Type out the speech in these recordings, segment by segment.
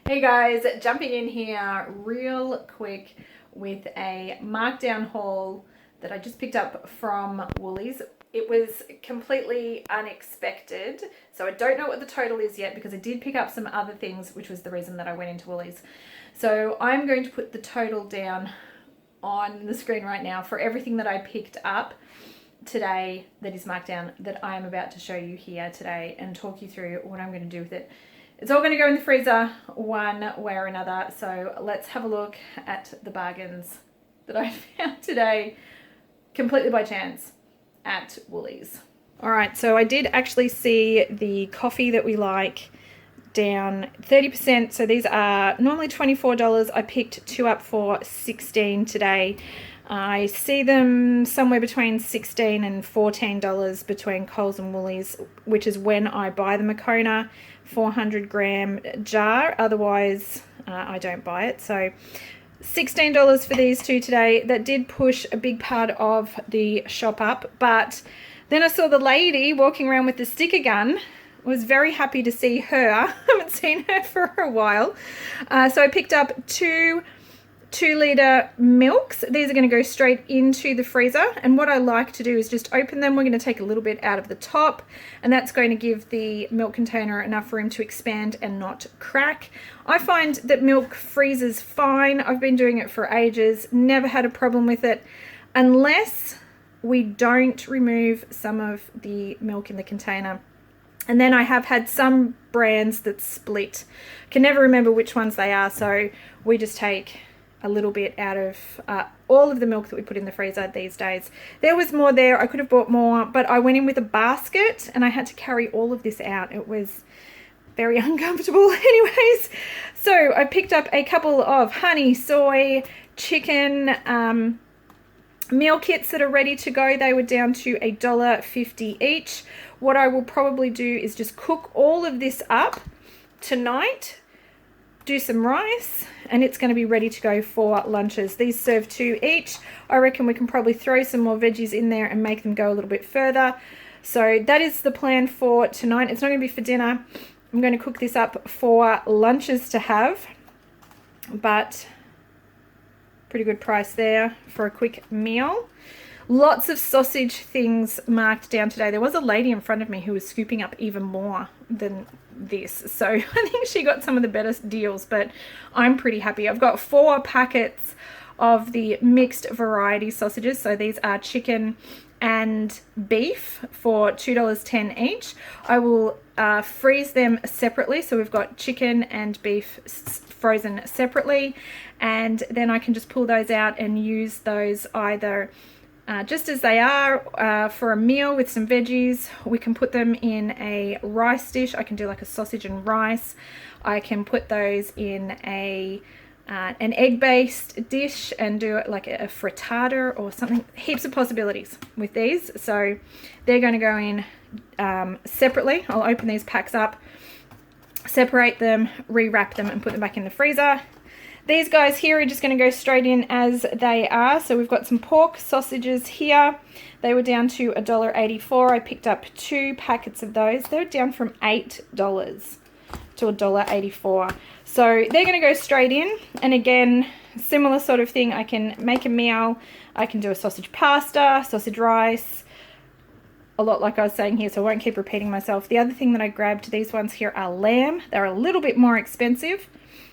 Hey guys, jumping in here real quick with a markdown haul that I just picked up from Woolies. It was completely unexpected, so I don't know what the total is yet because I did pick up some other things, which was the reason that I went into Woolies. So I'm going to put the total down on the screen right now for everything that I picked up today that is marked down that I am about to show you here today and talk you through what I'm going to do with it. It's all going to go in the freezer one way or another, so let's have a look at the bargains that I found today completely by chance at Woolies. All right, so I did actually see the coffee that we like down 30%, so these are normally $24. I picked two up for $16 today. I see them somewhere between $16 and $14 between Coles and Woolies, which is when I buy the Moccona 400-gram jar. Otherwise, I don't buy it. So $16 for these two today. That did push a big part of the shop up. But then I saw the lady walking around with the sticker gun. Was very happy to see her. I haven't seen her for a while. So I picked up two 2-litre milks. These are going to go straight into the freezer, and what I like to do is just open them. We're going to take a little bit out of the top, and that's going to give the milk container enough room to expand and not crack. I find that milk freezes fine. I've been doing it for ages, never had a problem with it, unless we don't remove some of the milk in the container. And then I have had some brands that split. Can never remember which ones they are, so we just take a little bit out of all of the milk that we put in the freezer these days. There was more there. I could have bought more, but I went in with a basket and I had to carry all of this out. It was very uncomfortable anyways. So I picked up a couple of honey, soy, chicken meal kits that are ready to go. They were down to $1.50 each. What I will probably do is just cook all of this up tonight, do some rice, and it's going to be ready to go for lunches. These serve 2 each. I reckon we can probably throw some more veggies in there and make them go a little bit further. So that is the plan for tonight. It's not going to be for dinner. I'm going to cook this up for lunches to have, but pretty good price there for a quick meal. Lots of sausage things marked down today. There was a lady in front of me who was scooping up even more than this, so I think she got some of the better deals, but I'm pretty happy. I've got 4 packets of the mixed variety sausages, so these are chicken and beef for $2.10 each. I will freeze them separately, so we've got chicken and beef frozen separately, and then I can just pull those out and use those either just as they are for a meal with some veggies. We can put them in a rice dish. I can do like a sausage and rice. I can put those in a an egg-based dish and do it like a frittata or something. Heaps of possibilities with these. So they're going to go in separately. I'll open these packs up, separate them, rewrap them, and put them back in the freezer. These guys here are just going to go straight in as they are. So we've got some pork sausages here. They were down to $1.84. I picked up 2 packets of those. They were down from $8 to $1.84. So they're going to go straight in. And again, similar sort of thing. I can make a meal. I can do a sausage pasta, sausage rice, a lot like I was saying here, so I won't keep repeating myself. The other thing that I grabbed, these ones here are lamb. They're a little bit more expensive,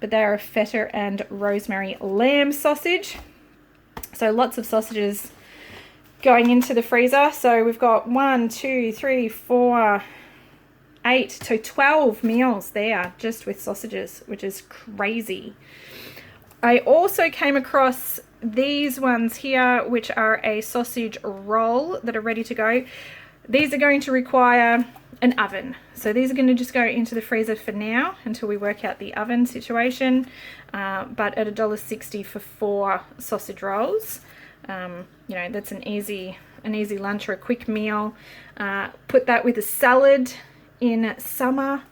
but they are a feta and rosemary lamb sausage. So lots of sausages going into the freezer. So we've got 1, 2, 3, 4, 8 to 12 meals there just with sausages, which is crazy. I also came across these ones here, which are a sausage roll that are ready to go. These are going to require an oven, so these are going to just go into the freezer for now until we work out the oven situation, but at $1.60 for 4 sausage rolls. You know, that's an easy lunch or a quick meal. Put that with a salad in summer.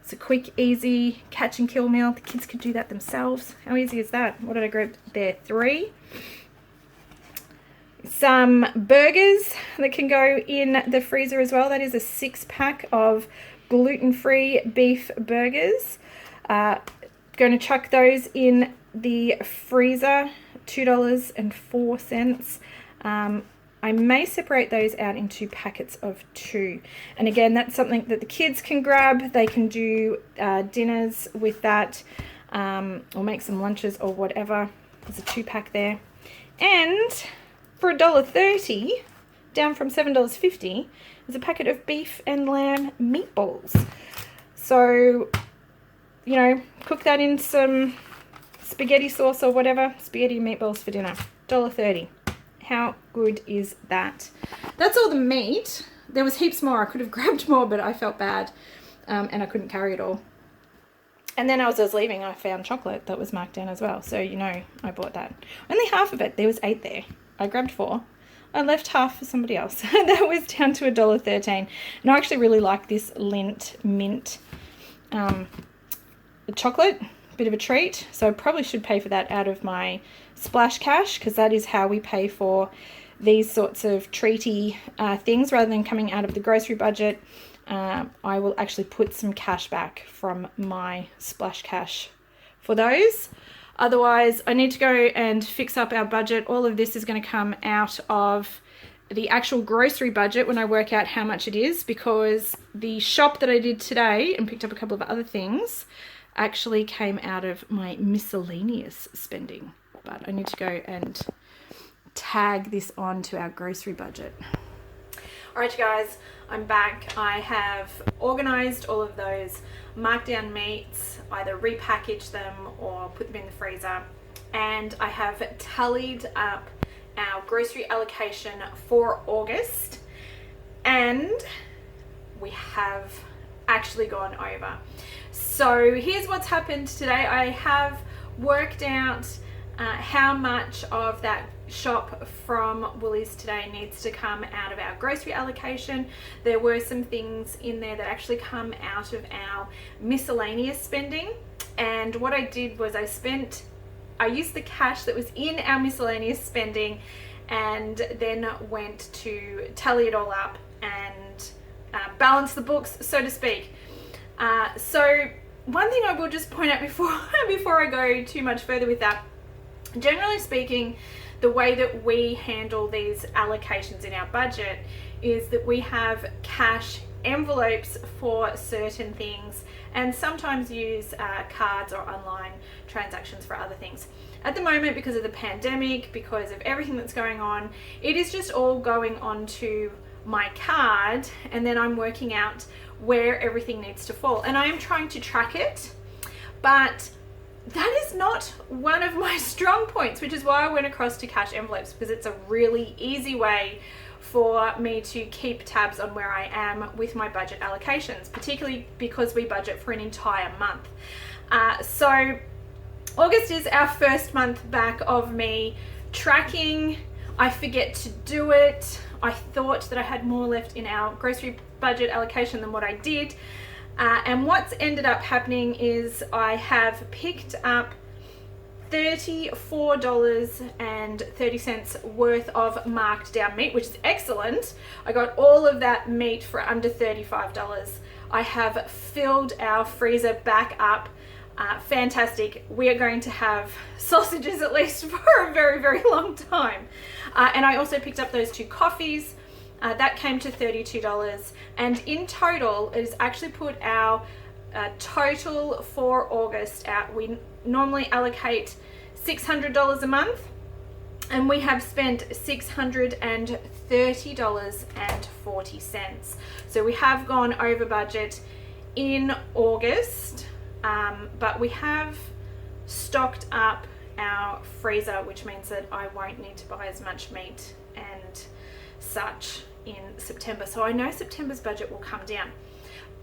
It's a quick, easy catch and kill meal. The kids could do that themselves. How easy is that? What did I grab there? 3. Some burgers that can go in the freezer as well. That is a 6-pack of gluten-free beef burgers. going to chuck those in the freezer, $2.04. I may separate those out into packets of 2. And again, that's something that the kids can grab. They can do dinners with that, or make some lunches or whatever. There's a 2-pack there. And for $1.30, down from $7.50, is a packet of beef and lamb meatballs. So, you know, cook that in some spaghetti sauce or whatever. Spaghetti meatballs for dinner. $1.30. How good is that? That's all the meat. There was heaps more. I could have grabbed more, but I felt bad, and I couldn't carry it all. And then as I was leaving, I found chocolate that was marked down as well. So, you know, I bought that. Only half of it. There was 8 there. I grabbed 4. I left half for somebody else. That was down to $1.13. And I actually really like this Lindt mint chocolate. Bit of a treat. So I probably should pay for that out of my splash cash, because that is how we pay for these sorts of treaty things. Rather than coming out of the grocery budget, I will actually put some cash back from my splash cash for those. Otherwise, I need to go and fix up our budget. All of this is going to come out of the actual grocery budget when I work out how much it is, because the shop that I did today and picked up a couple of other things actually came out of my miscellaneous spending. But I need to go and tag this on to our grocery budget. All right, you guys, I'm back. I have organized all of those markdown meats, either repackaged them or put them in the freezer. And I have tallied up our grocery allocation for August. And we have actually gone over. So here's what's happened today. I have worked out how much of that shop from Woolies today needs to come out of our grocery allocation. There were some things in there that actually come out of our miscellaneous spending. And what I did was I used the cash that was in our miscellaneous spending and then went to tally it all up and balance the books, so to speak. So one thing I will just point out before I go too much further with that, generally speaking, the way that we handle these allocations in our budget is that we have cash envelopes for certain things and sometimes use cards or online transactions for other things. At the moment, because of the pandemic, because of everything that's going on, it is just all going onto my card, and then I'm working out where everything needs to fall. And I am trying to track it, but that is not one of my strong points, which is why I went across to cash envelopes, because it's a really easy way for me to keep tabs on where I am with my budget allocations, particularly because we budget for an entire month. So August is our first month back of me tracking. I forget to do it. I thought that I had more left in our grocery budget allocation than what I did. And what's ended up happening is I have picked up $34.30 worth of marked down meat, which is excellent. I got all of that meat for under $35. I have filled our freezer back up. Fantastic. We are going to have sausages at least for a very, very long time. And I also picked up those 2 coffees. That came to $32. And in total, it has actually put our total for August out. We normally allocate $600 a month, and we have spent $630.40. So we have gone over budget in August, but we have stocked up our freezer, which means that I won't need to buy as much meat and such in September. So I know September's budget will come down.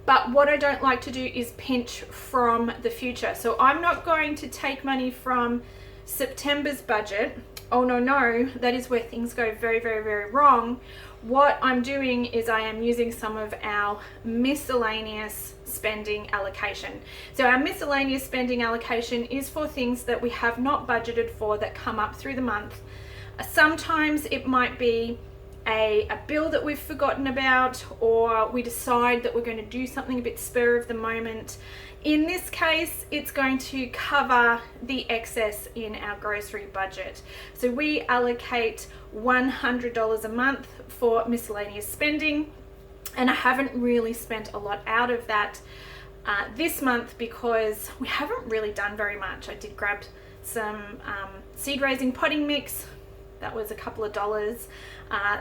But what I don't like to do is pinch from the future. So I'm not going to take money from September's budget. Oh no, that is where things go very, very, very wrong. What I'm doing is I am using some of our miscellaneous spending allocation. So our miscellaneous spending allocation is for things that we have not budgeted for that come up through the month. Sometimes it might be a bill that we've forgotten about, or we decide that we're going to do something a bit spur of the moment. In this case, it's going to cover the excess in our grocery budget. So we allocate $100 a month for miscellaneous spending, and I haven't really spent a lot out of that this month because we haven't really done very much. I did grab some seed raising potting mix. That was a couple of dollars.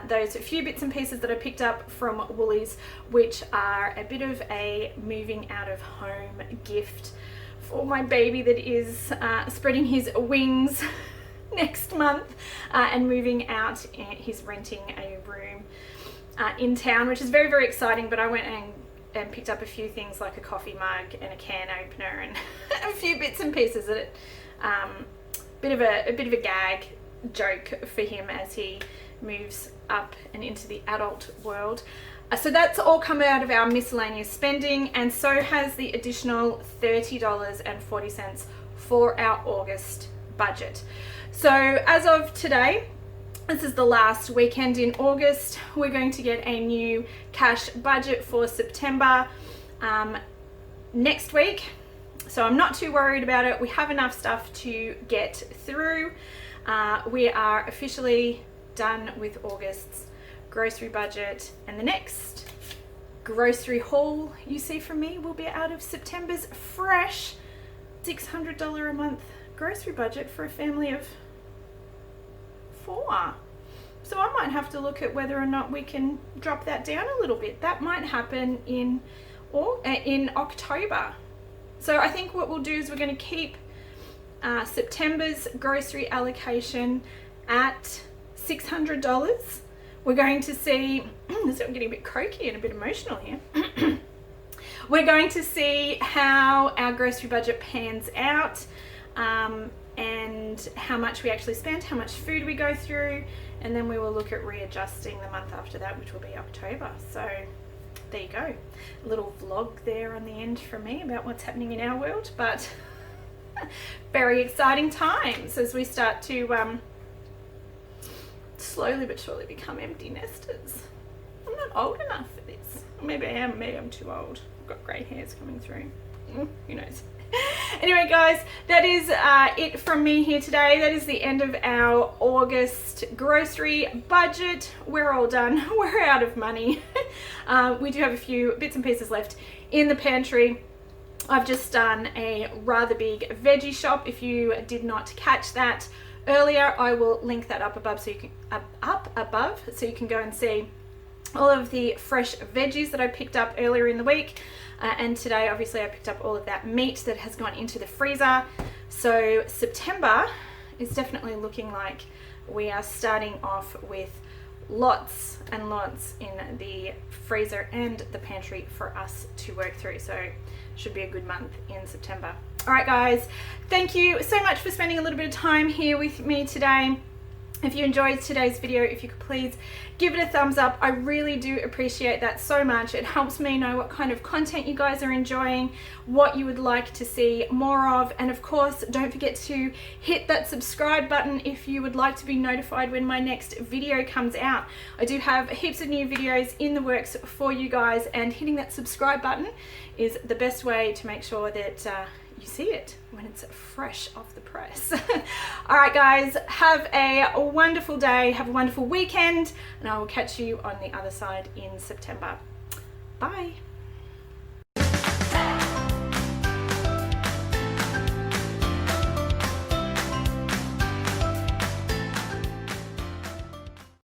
Those few bits and pieces that I picked up from Woolies, which are a bit of a moving out of home gift for my baby that is spreading his wings next month and moving out. He's renting a room in town, which is very, very exciting. But I went and picked up a few things like a coffee mug and a can opener and a few bits and pieces that a bit of a gag joke for him as he moves up and into the adult world. So that's all come out of our miscellaneous spending, and so has the additional $30.40 for our August budget. So as of today, this is the last weekend in August. We're going to get a new cash budget for September next week. So I'm not too worried about it. We have enough stuff to get through. We are officially done with August's grocery budget, and the next grocery haul you see from me will be out of September's fresh $600 a month grocery budget for a family of 4. So I might have to look at whether or not we can drop that down a little bit. That might happen in October. So I think what we'll do is we're going to keep September's grocery allocation at $600. We're going to see, I'm getting a bit croaky and a bit emotional here. We're going to see how our grocery budget pans out, and how much we actually spend, how much food we go through, and then we will look at readjusting the month after that, which will be October. So there you go, a little vlog there on the end from me about what's happening in our world, but very exciting times as we start to slowly but surely become empty nesters. I'm not old enough for this. Maybe I am, maybe I'm too old. I've got grey hairs coming through. Who knows? Anyway guys, that is it from me here today. That is the end of our August grocery budget. We're all done. We're out of money. We do have a few bits and pieces left in the pantry. I've just done a rather big veggie shop. If you did not catch that earlier, I will link that up above so you can go and see all of the fresh veggies that I picked up earlier in the week. And today, obviously, I picked up all of that meat that has gone into the freezer. So September is definitely looking like we are starting off with lots and lots in the freezer and the pantry for us to work through. So should be a good month in September. All right, guys, thank you so much for spending a little bit of time here with me today. If you enjoyed today's video, if you could please give it a thumbs up. I really do appreciate that so much. It helps me know what kind of content you guys are enjoying, what you would like to see more of. And of course, don't forget to hit that subscribe button if you would like to be notified when my next video comes out. I do have heaps of new videos in the works for you guys, and hitting that subscribe button is the best way to make sure that you see it when it's fresh off the press. All right, guys, have a wonderful day, have a wonderful weekend, and I will catch you on the other side in September. Bye.